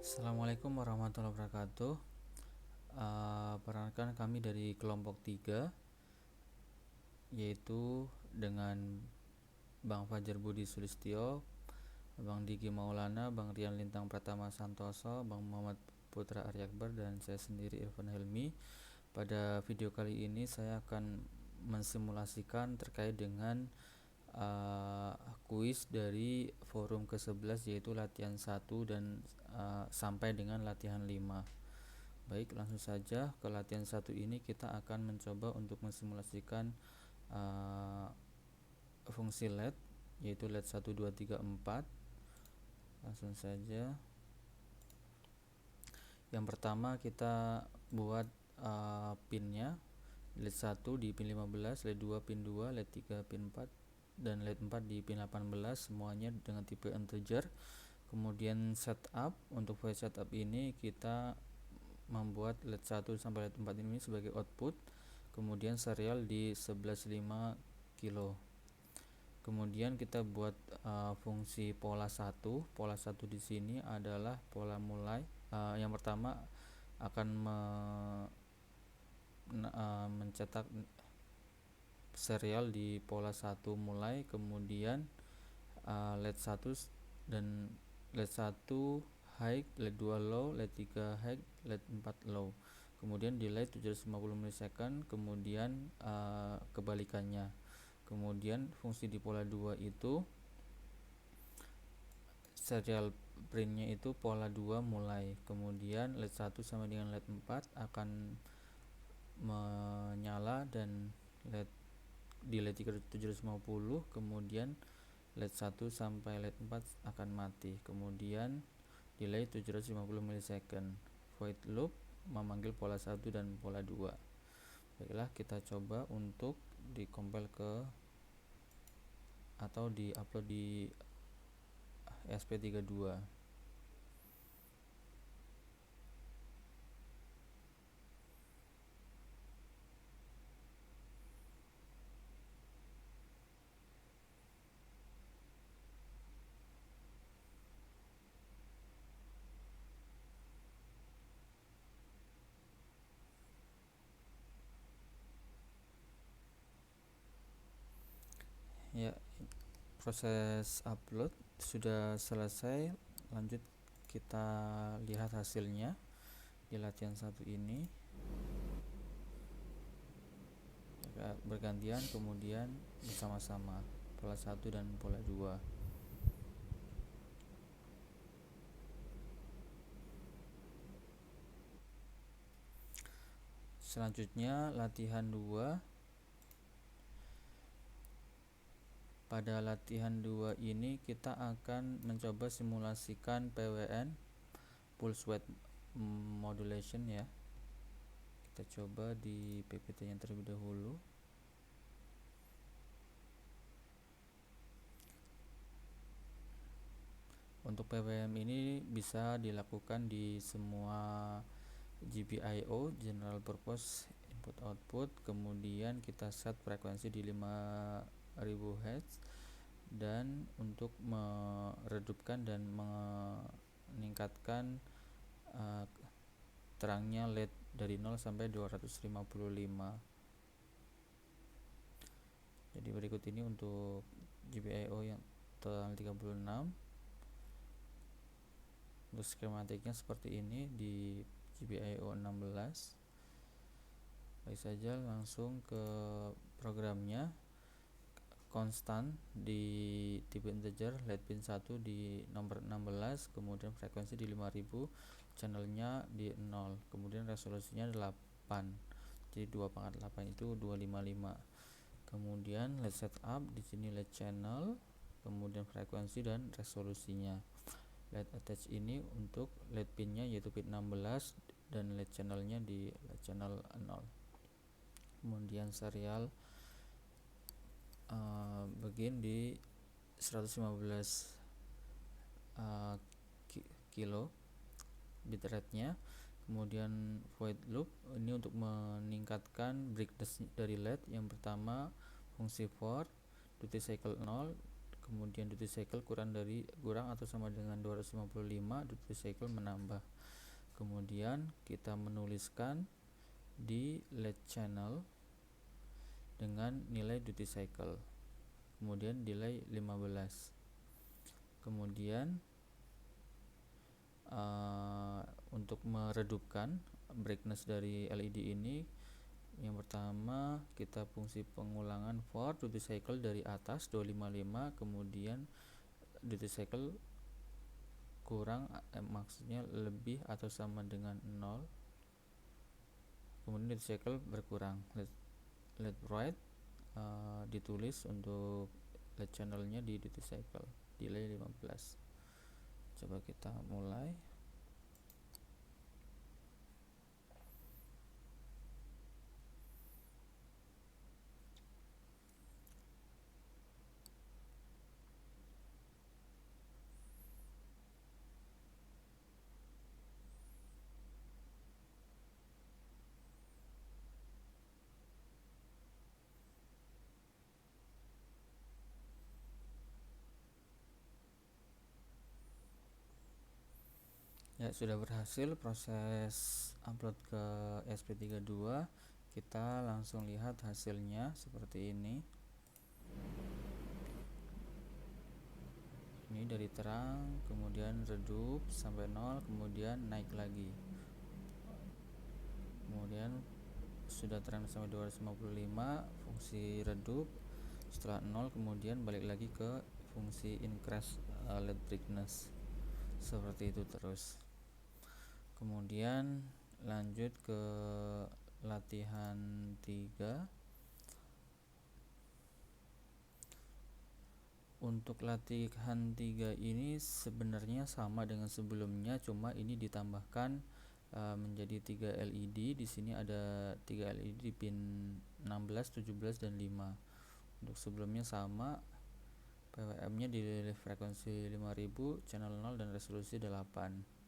Assalamualaikum warahmatullahi wabarakatuh. Perkenalkan kami dari kelompok 3, yaitu dengan Bang Fajar Budi Sulistyo, Bang Diki Maulana, Bang Rian Lintang Pratama Santoso, Bang Muhammad Putra Aryakbar, dan saya sendiri Irfan Helmi. Pada video kali ini saya akan mensimulasikan terkait dengan kuis dari forum ke-11, yaitu latihan 1 dan sampai dengan latihan 5. Baik, langsung saja ke latihan 1 ini kita akan mencoba untuk mensimulasikan fungsi LED, yaitu LED 1, 2, 3, 4. Langsung saja. Yang pertama kita buat pinnya. LED 1 di pin 15, LED 2 pin 2, LED 3 pin 4, dan LED 4 di pin 18, semuanya dengan tipe integer. Kemudian setup, untuk file setup ini kita membuat LED 1 sampai LED 4 ini sebagai output, kemudian serial di 11.5 kilo. Kemudian kita buat fungsi pola 1. Pola 1 di sini adalah pola mulai. Yang pertama akan mencetak serial di pola 1 mulai, kemudian LED 1 dan LED 1 high, LED 2 low, LED 3 high, LED 4 low. Kemudian delay 750 milisecond, kemudian kebalikannya. Kemudian fungsi di pola 2 itu serial printnya itu pola 2 mulai, kemudian LED 1 sama dengan LED 4 akan menyala, dan LED di LED 750, kemudian LED 1 sampai LED 4 akan mati, kemudian delay 750 milisecond. Void loop memanggil pola 1 dan pola 2. Baiklah, kita coba untuk di-compile ke atau di-upload di SP32. Ya, proses upload sudah selesai. Lanjut kita lihat hasilnya di latihan 1 ini. Bergantian, kemudian bersama-sama pola 1 dan pola 2. Selanjutnya latihan 2. Pada latihan 2 ini kita akan mencoba simulasikan PWN, pulse width modulation ya. Kita coba di PPT-nya terlebih dahulu. Untuk PWM ini bisa dilakukan di semua GPIO, General Purpose Input Output. Kemudian kita set frekuensi di 5000 Hz, dan untuk meredupkan dan meningkatkan terangnya LED dari 0 sampai 255. Jadi berikut ini untuk GPIO yang tanggal 36. Untuk skematiknya seperti ini di GPIO 16. Baik saja, langsung ke programnya. Konstan di tipe integer, LED pin 1 di nomor 16, kemudian frekuensi di 5000, channelnya di 0, kemudian resolusinya 8. Jadi 2/8 itu 255. Kemudian LED setup, di sini LED channel, kemudian frekuensi dan resolusinya. LED attach ini untuk LED pinnya yaitu pin 16, dan LED channelnya di LED channel 0. Kemudian serial begin di 115 kilo bitrate-nya. Kemudian void loop ini untuk meningkatkan brightness dari LED. Yang pertama fungsi for duty cycle 0, kemudian duty cycle kurang atau sama dengan 255, duty cycle menambah. Kemudian kita menuliskan di LED channel dengan nilai duty cycle, kemudian delay 15. Kemudian untuk meredupkan brightness dari LED ini, yang pertama kita fungsi pengulangan for duty cycle dari atas 255, kemudian duty cycle kurang maksudnya lebih atau sama dengan 0, kemudian duty cycle berkurang. LED bright ditulis untuk LED channelnya di duty cycle, delay 15. Coba kita mulai. Ya, sudah berhasil proses upload ke ESP32. Kita langsung lihat hasilnya seperti ini. Ini dari terang, kemudian redup sampai 0, kemudian naik lagi. Kemudian sudah terang sampai 255, fungsi redup. Setelah 0, kemudian balik lagi ke fungsi increase LED brightness. Seperti itu terus. Kemudian lanjut ke latihan 3. Untuk latihan 3 ini sebenarnya sama dengan sebelumnya, cuma ini ditambahkan menjadi 3 LED. Di sini ada 3 LED di pin 16, 17 dan 5. Untuk sebelumnya sama, PWM-nya di frekuensi 5000, channel 0 dan resolusi 8.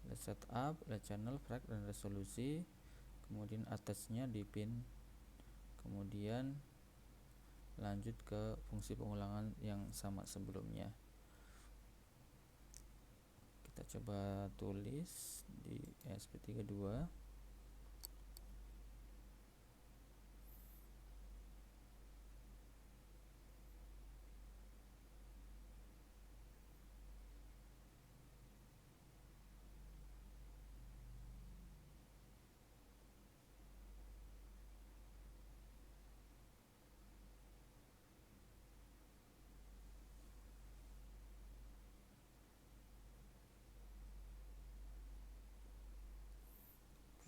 LED setup, LED channel, frek dan resolusi. Kemudian atasnya di pin. Kemudian lanjut ke fungsi pengulangan yang sama sebelumnya. Kita coba tulis di ESP32.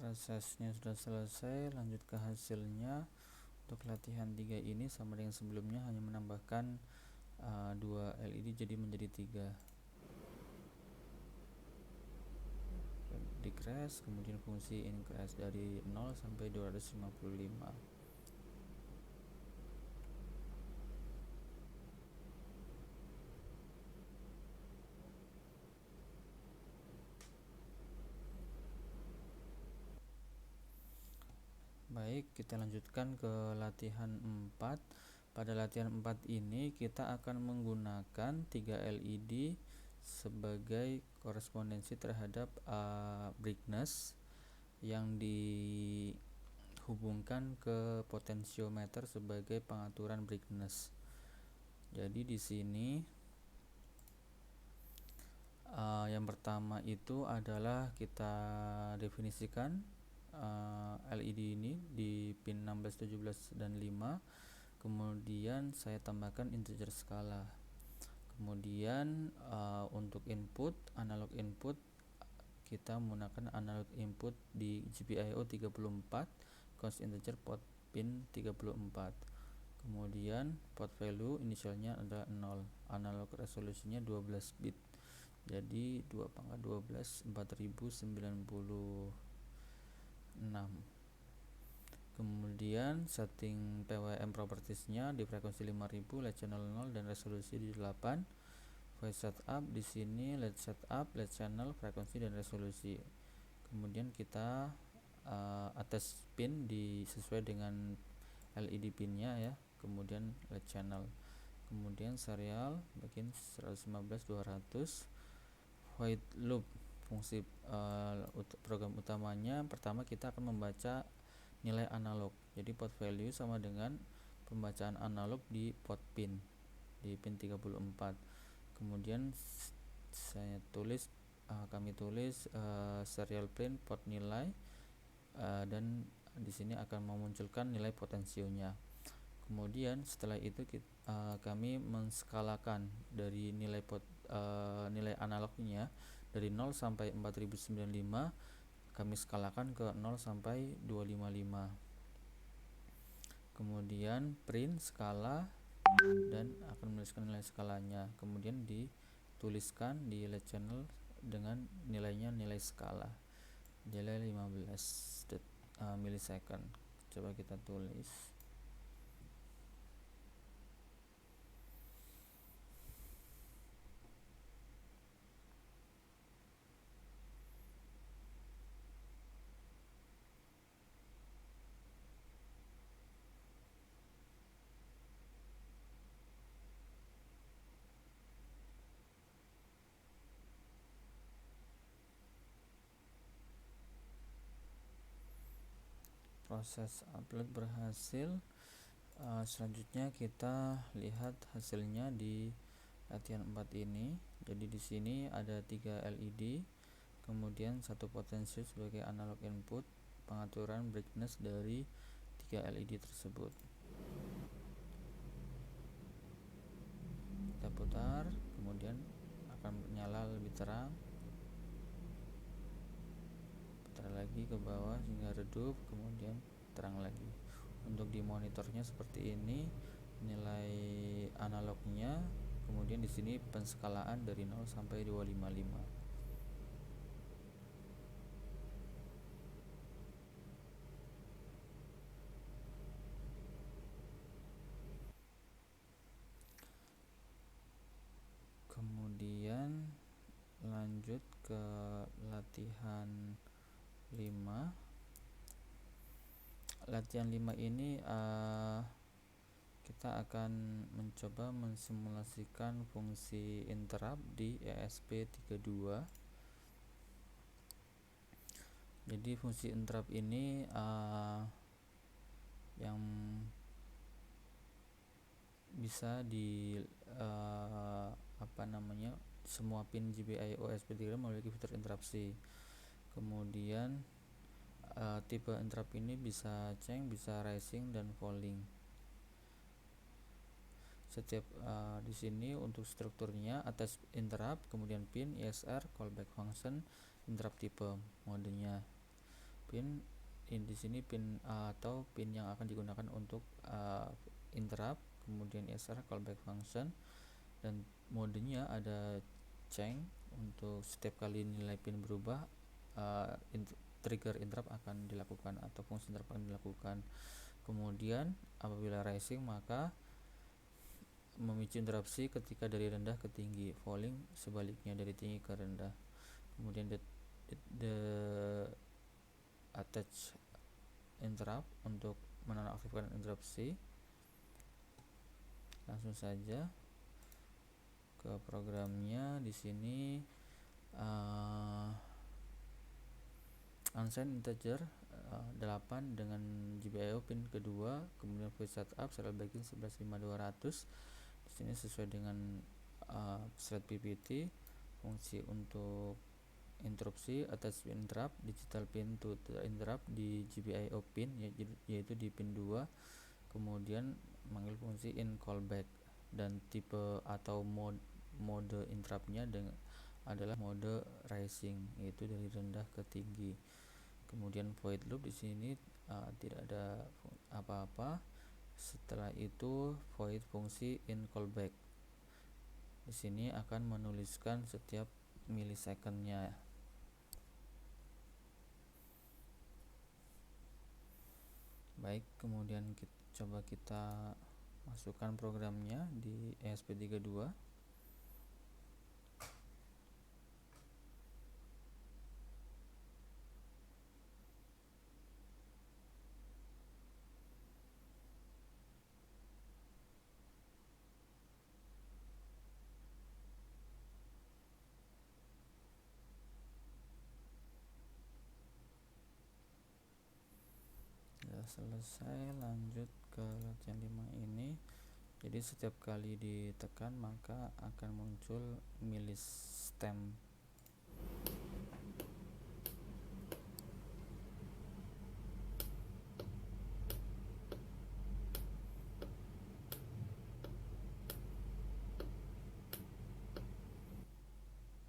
Prosesnya sudah selesai, lanjut ke hasilnya. Untuk latihan 3 ini sama dengan sebelumnya, hanya menambahkan 2 LED jadi menjadi 3. Decrease, kemudian fungsi increase dari 0 sampai 255. Baik, kita lanjutkan ke latihan 4. Pada latihan 4 ini kita akan menggunakan 3 LED sebagai korespondensi terhadap brightness yang dihubungkan ke potensiometer sebagai pengaturan brightness. Jadi di sini yang pertama itu adalah kita definisikan LED ini di pin 16, 17 dan 5. Kemudian saya tambahkan integer skala. Kemudian untuk input, analog input, kita menggunakan analog input di GPIO 34, const integer port pin 34. Kemudian port value inisialnya adalah 0. Analog resolusinya 12 bit. Jadi 2/12 4096. Kemudian setting PWM propertiesnya di frekuensi 5000, LED channel 0 dan resolusi di 8. Voice setup di sini LED setup, LED channel, frekuensi dan resolusi. Kemudian kita atas pin sesuai dengan LED pinnya ya. Kemudian LED channel. kemudian serial bikin 115 200. Void loop, fungsi program utamanya pertama kita akan membaca nilai analog. Jadi port value sama dengan pembacaan analog di port pin di pin 34. Kemudian kami tulis serial print port nilai, dan di sini akan memunculkan nilai potensionya. Kemudian setelah itu kami menskalakan dari nilai analognya dari 0 sampai 4095, kami skalakan ke 0 sampai 255. Kemudian print skala dan akan menuliskan nilai skalanya. Kemudian dituliskan di LED channel dengan nilai skala. Nilai 15 milisecond. Coba kita tulis. Proses upload berhasil. Selanjutnya kita lihat hasilnya di latihan 4 ini. Jadi di sini ada 3 LED, kemudian satu potensial sebagai analog input, pengaturan brightness dari 3 LED tersebut. Kita putar, kemudian akan menyala lebih terang. Putar lagi ke bawah hingga redup, kemudian terang lagi. Untuk di monitornya seperti ini nilai analognya, kemudian di sini penskalaan dari 0 sampai 255. Kemudian lanjut ke latihan 5. Latihan 5 ini kita akan mencoba mensimulasikan fungsi interrupt di ESP32. Jadi fungsi interrupt ini yang bisa di semua pin GPIO ESP32 memiliki fitur interupsi. Kemudian tipe interrupt ini bisa change, bisa rising dan falling. Setiap di sini untuk strukturnya atas interrupt, kemudian pin, ISR, callback function, interrupt type, modenya. Pin di sini pin atau pin yang akan digunakan untuk interrupt, kemudian ISR, callback function, dan modenya ada change. Untuk setiap kali nilai pin berubah, trigger interrupt akan dilakukan atau fungsi interrupt akan dilakukan. Kemudian apabila rising maka memicu interupsi ketika dari rendah ke tinggi, falling sebaliknya dari tinggi ke rendah. Kemudian the attach interrupt untuk menonaktifkan interupsi. Langsung saja ke programnya. Di sini unsigned integer 8 dengan GPIO pin kedua, kemudian void setup serial backing 115200. Di sini sesuai dengan slide PPT. Fungsi untuk interupsi atas pin interrupt, digital pin to interrupt di GPIO pin yaitu di pin 2. Kemudian manggil fungsi in callback, dan tipe atau mode interruptnya adalah mode rising, yaitu dari rendah ke tinggi. Kemudian void loop di sini tidak ada apa-apa. Setelah itu void fungsi in callback. Di sini akan menuliskan setiap milisecondnya. Baik, kemudian coba kita masukkan programnya di ESP32. selesai, lanjut ke latihan 5 ini. Jadi setiap kali ditekan maka akan muncul milis stem.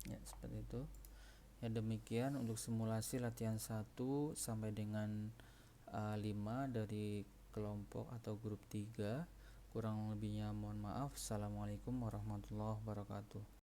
Ya, seperti itu. Ya, demikian untuk simulasi latihan 1 sampai dengan 5 dari kelompok atau grup 3. Kurang lebihnya mohon maaf. Assalamualaikum warahmatullahi wabarakatuh.